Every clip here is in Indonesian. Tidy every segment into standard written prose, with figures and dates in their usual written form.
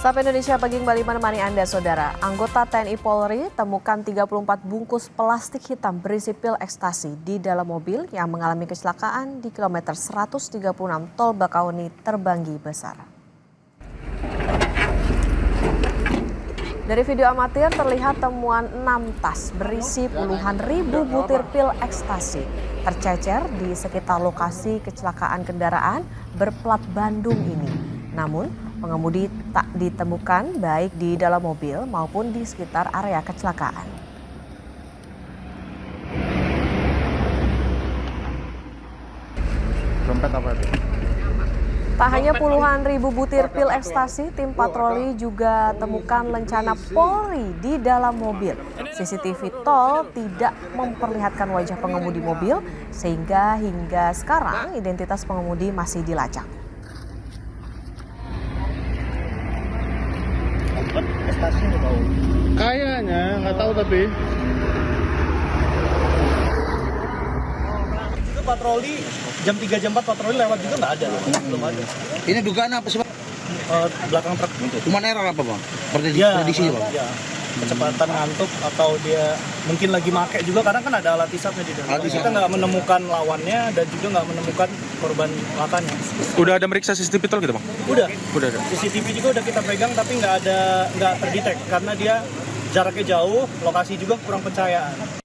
Sapa Indonesia pagi kembali menemani Anda, Saudara. Anggota TNI Polri temukan 34 bungkus plastik hitam berisi pil ekstasi di dalam mobil yang mengalami kecelakaan di kilometer 136 Tol Bakauheni Terbanggi Besar. Dari video amatir terlihat temuan 6 tas berisi puluhan ribu butir pil ekstasi tercecer di sekitar lokasi kecelakaan kendaraan berplat Bandung ini. Namun, pengemudi tak ditemukan baik di dalam mobil maupun di sekitar area kecelakaan. Dompet apa itu? Tak hanya puluhan ribu butir pil ekstasi, tim patroli juga temukan lencana Polri di dalam mobil. CCTV tol tidak memperlihatkan wajah pengemudi mobil, sehingga hingga sekarang identitas pengemudi masih dilacak. Kayaknya, nggak tahu tapi. Itu patroli jam 3 jam 4 patroli lewat juga nggak ada, belum ada. Ini dugaan apa sih, Bang? Belakang truk gitu. Cuman error apa, Bang? Ya, Prediksi, Bang? ya. Kecepatan ngantuk atau dia mungkin lagi make juga karena kan ada alat hisapnya di dalam. Kita nggak menemukan lawannya dan juga nggak menemukan korban lakanya. Udah ada meriksa CCTV tol gitu, Bang? Udah ada. CCTV juga udah kita pegang tapi nggak terdetek karena dia jaraknya jauh, lokasi juga kurang pencahayaan.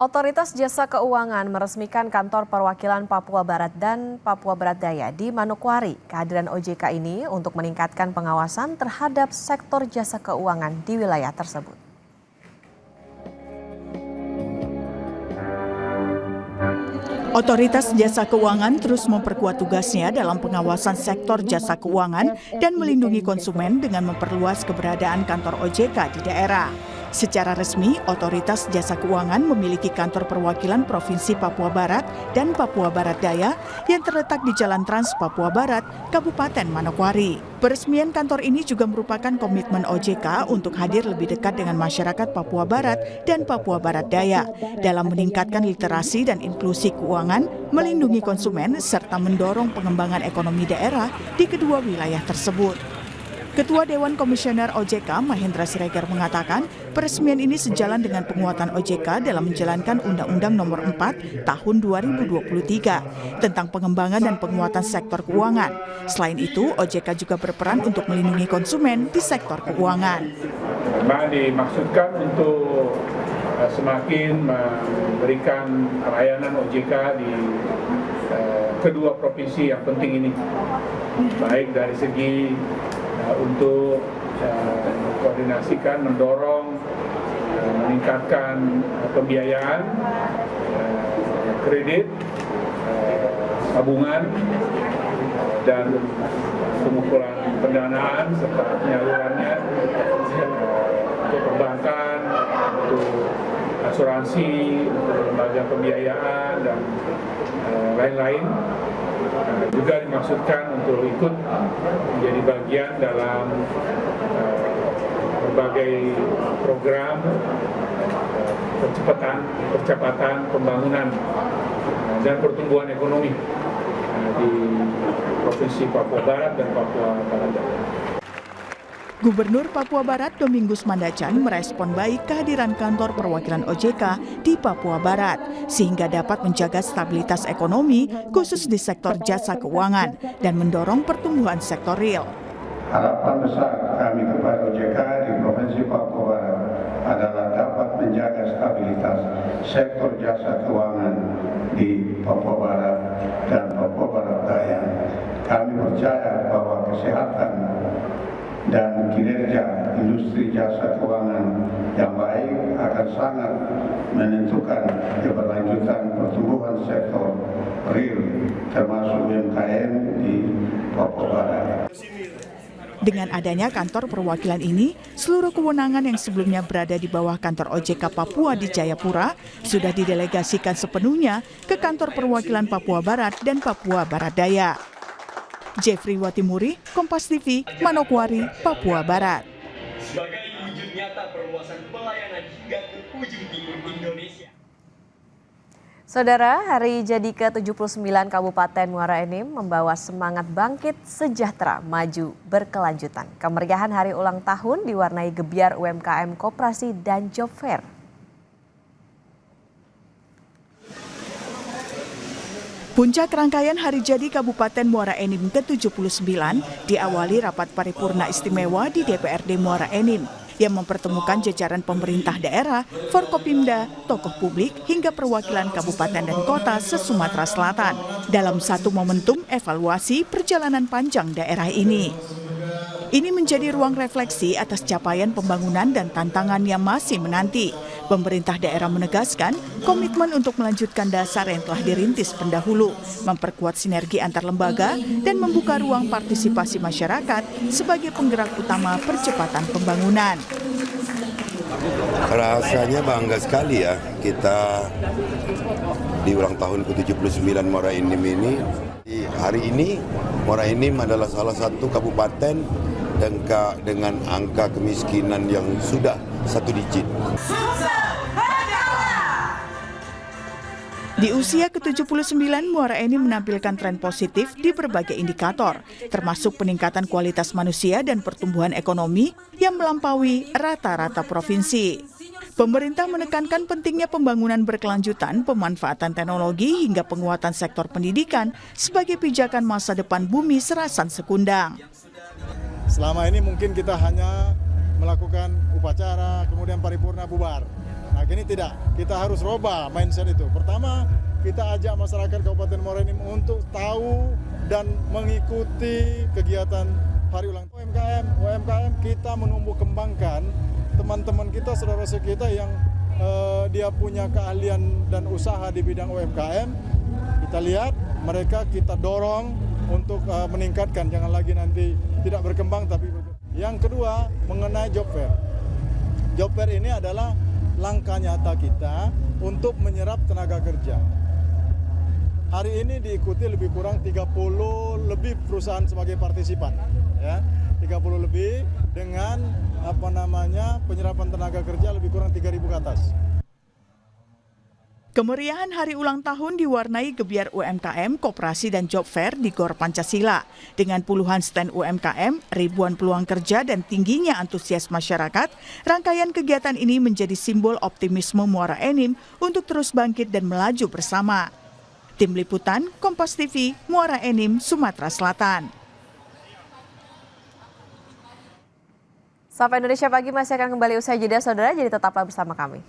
Otoritas Jasa Keuangan meresmikan kantor perwakilan Papua Barat dan Papua Barat Daya di Manokwari. Kehadiran OJK ini untuk meningkatkan pengawasan terhadap sektor jasa keuangan di wilayah tersebut. Otoritas Jasa Keuangan terus memperkuat tugasnya dalam pengawasan sektor jasa keuangan dan melindungi konsumen dengan memperluas keberadaan kantor OJK di daerah. Secara resmi, Otoritas Jasa Keuangan memiliki kantor perwakilan Provinsi Papua Barat dan Papua Barat Daya yang terletak di Jalan Trans Papua Barat, Kabupaten Manokwari. Peresmian kantor ini juga merupakan komitmen OJK untuk hadir lebih dekat dengan masyarakat Papua Barat dan Papua Barat Daya dalam meningkatkan literasi dan inklusi keuangan, melindungi konsumen, serta mendorong pengembangan ekonomi daerah di kedua wilayah tersebut. Ketua Dewan Komisioner OJK Mahendra Siregar mengatakan peresmian ini sejalan dengan penguatan OJK dalam menjalankan Undang-Undang Nomor 4 Tahun 2023 tentang pengembangan dan penguatan sektor keuangan. Selain itu, OJK juga berperan untuk melindungi konsumen di sektor keuangan. Memang dimaksudkan untuk semakin memberikan layanan OJK di kedua provinsi yang penting ini, baik dari segi untuk mengkoordinasikan, mendorong, meningkatkan pembiayaan, kredit, tabungan, dan pengumpulan pendanaan serta penyalurannya untuk perbankan, untuk asuransi, untuk lembaga pembiayaan, dan lain-lain. Juga dimaksudkan untuk ikut menjadi bagian dalam berbagai program percepatan pembangunan dan pertumbuhan ekonomi di Provinsi Papua Barat dan Papua Barat Daya. Gubernur Papua Barat Domingus Mandacan merespon baik kehadiran kantor perwakilan OJK di Papua Barat sehingga dapat menjaga stabilitas ekonomi khusus di sektor jasa keuangan dan mendorong pertumbuhan sektor real. Harapan besar kami kepada OJK di Provinsi Papua Barat adalah dapat menjaga stabilitas sektor jasa keuangan di Papua Barat dan Papua Barat Daya. Kami percaya bahwa kesehatan dan kinerja industri jasa keuangan yang baik akan sangat menentukan keberlanjutan pertumbuhan sektor real termasuk UMKM di Papua Barat. Dengan adanya kantor perwakilan ini, seluruh kewenangan yang sebelumnya berada di bawah kantor OJK Papua di Jayapura sudah didelegasikan sepenuhnya ke kantor perwakilan Papua Barat dan Papua Barat Daya. Jeffrey Watimuri, Kompas TV, Manokwari, Papua Barat. Sebagai wujud nyata perluasan pelayanan hingga ke ujung timur Indonesia. Saudara, hari jadi ke-79 Kabupaten Muara Enim membawa semangat bangkit sejahtera maju berkelanjutan. Kemeriahan hari ulang tahun diwarnai gebyar UMKM Koperasi dan Job Fair. Puncak rangkaian hari jadi Kabupaten Muara Enim ke-79 diawali rapat paripurna istimewa di DPRD Muara Enim yang mempertemukan jajaran pemerintah daerah, Forkopimda, tokoh publik, hingga perwakilan kabupaten dan kota se-Sumatera Selatan dalam satu momentum evaluasi perjalanan panjang daerah ini. Ini menjadi ruang refleksi atas capaian pembangunan dan tantangan yang masih menanti. Pemerintah daerah menegaskan komitmen untuk melanjutkan dasar yang telah dirintis pendahulu, memperkuat sinergi antar lembaga, dan membuka ruang partisipasi masyarakat sebagai penggerak utama percepatan pembangunan. Rasanya bangga sekali ya kita di ulang tahun ke-79 Muara Enim ini. Hari ini Muara Enim adalah salah satu kabupaten dengan angka kemiskinan yang sudah 1 digit. Di usia ke-79, Muara Enim menampilkan tren positif di berbagai indikator, termasuk peningkatan kualitas manusia dan pertumbuhan ekonomi yang melampaui rata-rata provinsi. Pemerintah menekankan pentingnya pembangunan berkelanjutan, pemanfaatan teknologi hingga penguatan sektor pendidikan sebagai pijakan masa depan bumi Serasan Sekundang. Selama ini mungkin kita hanya melakukan upacara, kemudian paripurna bubar. Nah, kini tidak. Kita harus rubah mindset itu. Pertama, kita ajak masyarakat Kabupaten Muara Enim untuk tahu dan mengikuti kegiatan hari ulang tahun UMKM kita menumbuh kembangkan teman-teman kita, saudara-saudara kita yang dia punya keahlian dan usaha di bidang UMKM. Kita lihat mereka, kita dorong untuk meningkatkan, jangan lagi nanti tidak berkembang tapi yang kedua mengenai job fair. Job fair ini adalah langkah nyata kita untuk menyerap tenaga kerja. Hari ini diikuti lebih kurang 30 lebih perusahaan sebagai partisipan, ya. 30 lebih dengan penyerapan tenaga kerja lebih kurang 3.000 ke atas. Kemeriahan hari ulang tahun diwarnai gebyar UMKM, koperasi dan job fair di Gor Pancasila. Dengan puluhan stand UMKM, ribuan peluang kerja dan tingginya antusias masyarakat, rangkaian kegiatan ini menjadi simbol optimisme Muara Enim untuk terus bangkit dan melaju bersama. Tim Liputan, Kompas TV, Muara Enim, Sumatera Selatan. Sapa Indonesia Pagi masih akan kembali usai jeda, saudara, jadi tetaplah bersama kami.